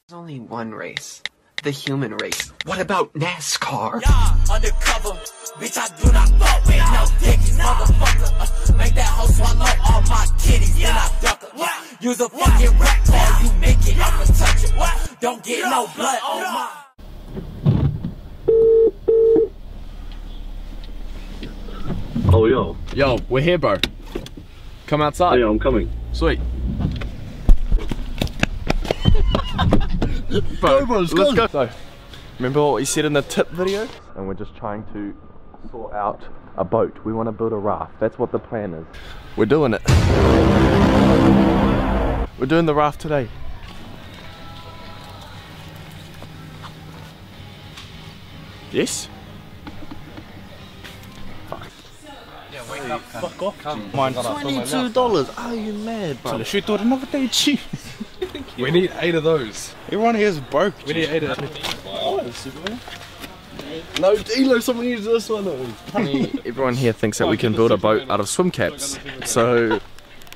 There's only one race. The human race. What about NASCAR? Yeah, undercover. Bitch, I do not fuck with no dickies, motherfucker. Make that hoe swallow all my kitties, then I duck her. Use a fucking rap car, you make it, I'ma touch it. Don't get no blood on my... Oh, yo. Yo, we're here, bro. Come outside. Oh, yeah, I'm coming. Sweet. Bro, let's go. So, remember what we said in the tip video? And we're just trying to sort out a boat. We want to build a raft. That's what the plan is. We're doing it. We're doing the raft today. Yes? Fuck off. Mine $22. Are you mad, bro? Shoot thought another day cheap. We need 8 of those. Everyone here is broke. We need 8 of those. No, Dilo, someone use this one. Everyone here thinks that we can build a boat out of swim caps. So,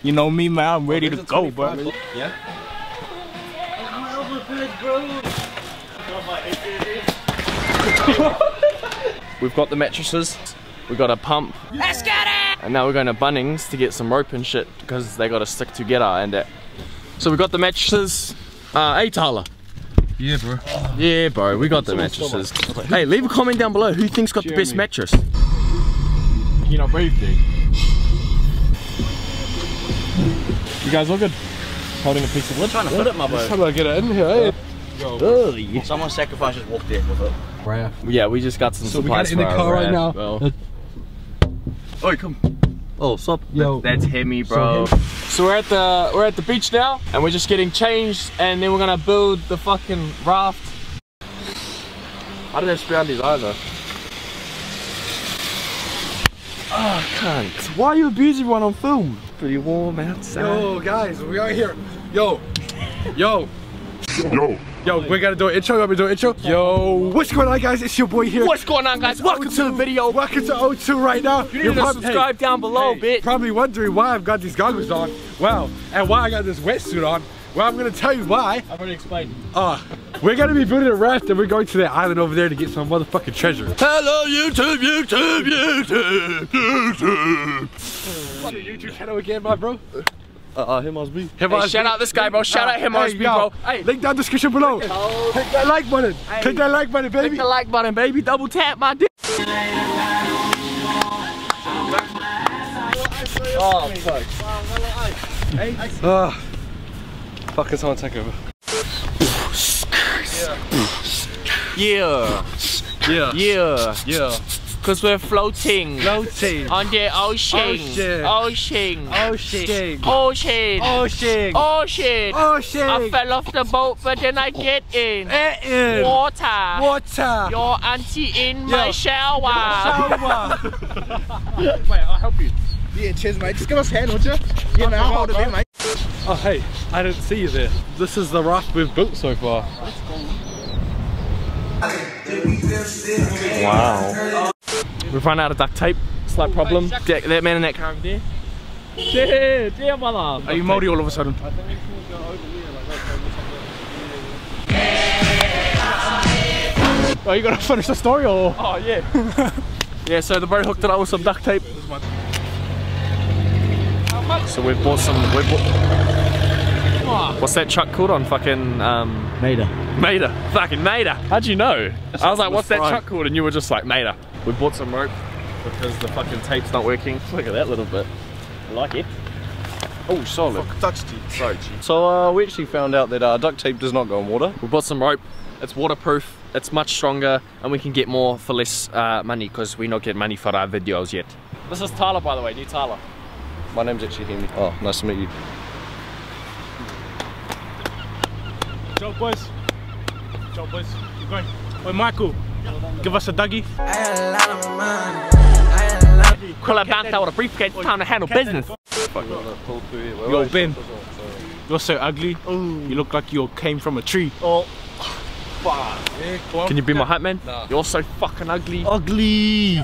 You know me, man. I'm ready to go, bro. Yeah? we've got the mattresses. We've got a pump. Let's get it! And now we're going to Bunnings to get some rope and shit because they got to stick together and that. So we got the mattresses. Hey Tyler. Yeah, bro. Yeah, bro, we got the mattresses. Hey, leave a comment down below who thinks got the best mattress. You're not brave, dude. You guys all good? Holding a piece of wood? Trying to fit it, my boy. How do I get it in here, eh? Someone sacrificed just walked in with it. Raft. Yeah, we just got some So we got supplies in the for our car right raft. now. Well. Oi, come. Oh, stop. Yo. That's Hemi, bro. So we're at the beach now, and we're just getting changed, and then we're gonna build the fucking raft. I don't have spoundies either. Oh, I can't. Why are you abusing everyone on film? Pretty warm outside. Yo, guys, we are here. Yo. Yo, we gotta do an intro. Let me do an intro. Yo, what's going on, guys? It's your boy here. What's going on, guys? Welcome to the video. Welcome to O2 right now. You need to subscribe down below, bitch. Probably wondering why I've got these goggles on. Well, and why I got this wetsuit on. Well, I'm gonna tell you why. I've already explained. We're gonna be building a raft and we're going to that island over there to get some motherfucking treasure. Hello, YouTube. What's your YouTube channel again, my bro? Him must be. Hey, shout out this guy, bro. Shout out him, bro. Hey, link down description below. Click that like button. Click that like button, baby. click the like button, baby. Double tap my dick. Oh, fuck. Fucking someone take over. Yeah. Yeah. Yeah. Yeah. Cause we're floating. Floating. On the ocean. Ocean. Ocean. Ocean. Ocean. Ocean. Ocean. Ocean. I fell off the boat, but then I get in. Water. Water. Your auntie in my shower. Shower. Wait, I'll help you. Yeah, cheers, mate. Just give us a hand, would you? Yeah, man, I'll hold it there, mate. Oh, hey, I didn't see you there. This is the raft we've built so far. Wow. We've run out of duct tape. Slight problem. That man in that car over there. Yeah, brother. Are you Māori all of a sudden? Oh, you gotta finish the story or? Oh, yeah. Yeah, so the bro hooked it up with some duct tape. So we've bought some. What's that truck called on fucking Maida. Maida? Fucking Maida. How'd you know? I was like, what's that truck called? And you were just like, Maida. We bought some rope because the fucking tape's not working. Look at that little bit. I like it. Oh, solid. Touched you. Sorry, G. So we actually found out that duct tape does not go in water. We bought some rope. It's waterproof. It's much stronger, and we can get more for less money because we not get money for our videos yet. This is Tyler, by the way. New Tyler. My name's actually Hemi. Oh, nice to meet you. Joe, boys. Joe, boys. Keep going. Wait, Michael. Give us a Dougie. Quilla Banta with a briefcase. Time to handle business. Yo, Ben. You're so ugly. You look like you came from a tree. Oh. Can you be my hype man? Nah. You're so fucking ugly. Ugly.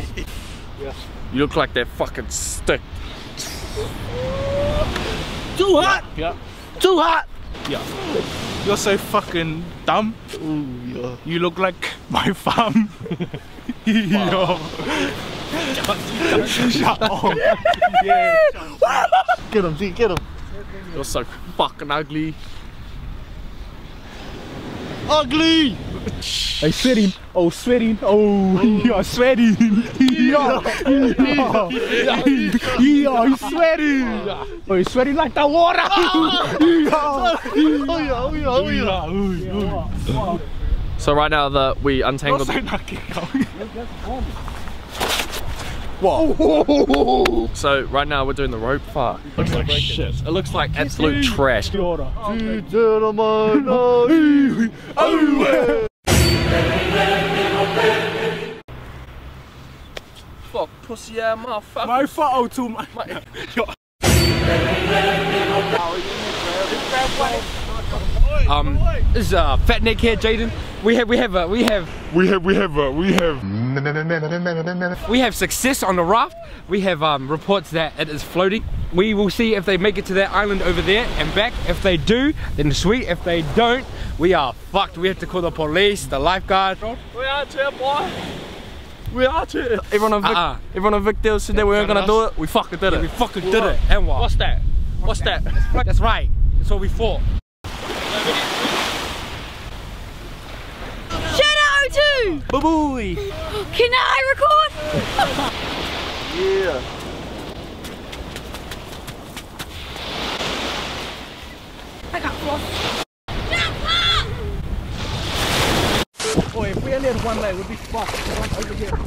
You look like that fucking stick. Too hot. Yeah. Too hot. Yeah. You're so fucking dumb. Ooh, yeah. You look like my farm. Yo. Shut up. Yeah. Get him, G, get him. You're so fucking ugly. Ugly! Hey, sweating. Oh, sweating. Oh, you're sweating. Yeah, he's sweating. Oh, he's sweating like the water. So right now that we untangled. Whoa! So right now we're doing the rope. Fuck. Looks like shit. It looks like absolute trash. Fuck, pussy ass motherfucker. My photo too, my. This is Fat Nick here, Jaden. We have success on the raft. We have reports that it is floating. We will see if they make it to that island over there and back. If they do, then sweet. If they don't, we are fucked. We have to call the police, the lifeguard. We out here, boy. We out here. Everyone on Vic Deal said that we weren't gonna do it. We fucking did it. We fucking did it. And what? What's that? What's that? That's right. That's what we fought. Shout out to Boo-booey. Can I record? Yeah. I got floss. Boy, if we only had one leg, we'd be fucked. Over here.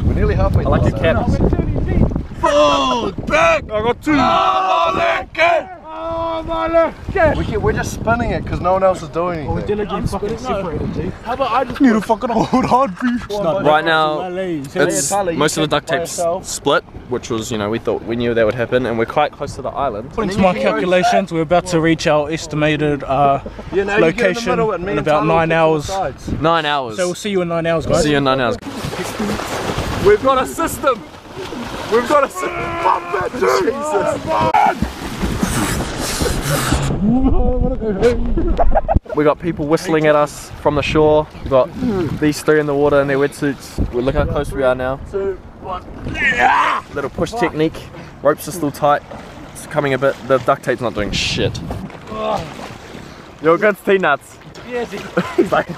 We're nearly halfway. I like your cap. Oh, back! I got two. We're just spinning it because no one else is doing anything. Diligent fucking separated, G. How about I just need to fucking hold on, bitch? Right now, it's most of the duct tape's split, which was, you know, we knew that would happen, and we're quite close to the island. According to my calculations, we're about to reach our estimated location in about 9 hours. 9 hours. So we'll see you in 9 hours, guys. See you in 9 hours. We've got a system. We've got a system. Jesus. We got people whistling at us from the shore. We've got these three in the water in their wetsuits. Look how close we are now. 2, 1. Little push technique. Ropes are still tight. It's coming a bit. The duct tape's not doing shit. You're good, peanuts. Yes. He's like.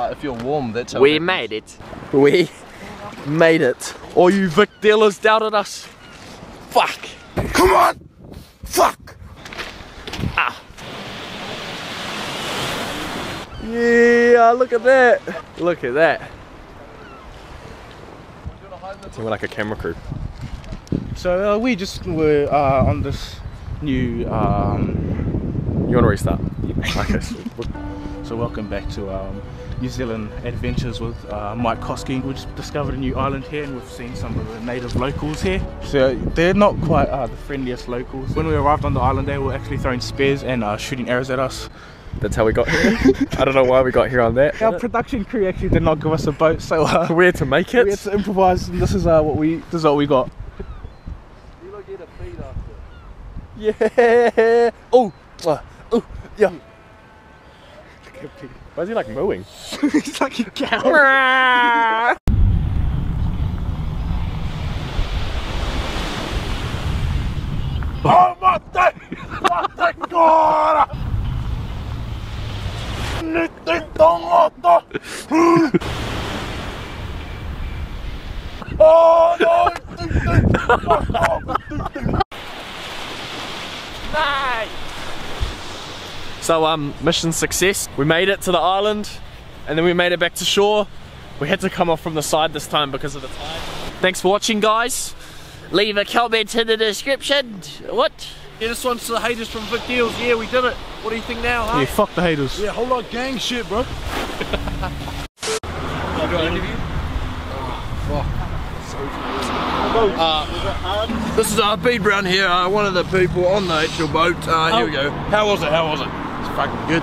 If you're warm, that's how We made it. We made it. All you Vic dealers doubted us. Fuck. Come on! Fuck! Ah. Yeah, look at that. Look at that. We're like a camera crew. So we just were on this new. You want to restart? Okay. So welcome back to New Zealand Adventures with Mike Koski. We just discovered a new island here and we've seen some of the native locals here. So they're not quite the friendliest locals. When we arrived on the island they were actually throwing spears and shooting arrows at us. That's how we got here. I don't know why we got here on that. Our production crew actually did not give us a boat, so we had to make it. We had to improvise, and this is what we got. You look at a feed after. Yeah. Oh. Oh. Yeah. Why is he like mooing? He's like a cow. Oh my God! Oh no! Nice. So mission success. We made it to the island and then we made it back to shore. We had to come off from the side this time because of the tide. Thanks for watching, guys. Leave a comment in the description. What? Yeah, this one's to the haters from Vic Deals. Yeah, we did it. What do you think now, huh? Yeah, fuck the haters. Yeah, whole lot gang shit, bro. This is Pete Brown here, one of the people on the actual boat. Here we go. How was it? How was it? It's fucking good.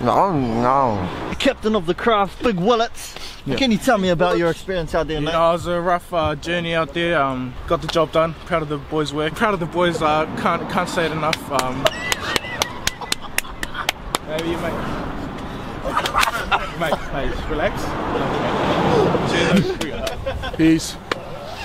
No. Captain of the craft, Big Willets. Yeah. Can you tell me about your experience out there, mate? It was a rough journey out there. Got the job done. Proud of the boys' work. Proud of the boys. Can't say it enough. Maybe you mate, relax. Cheers. Peace.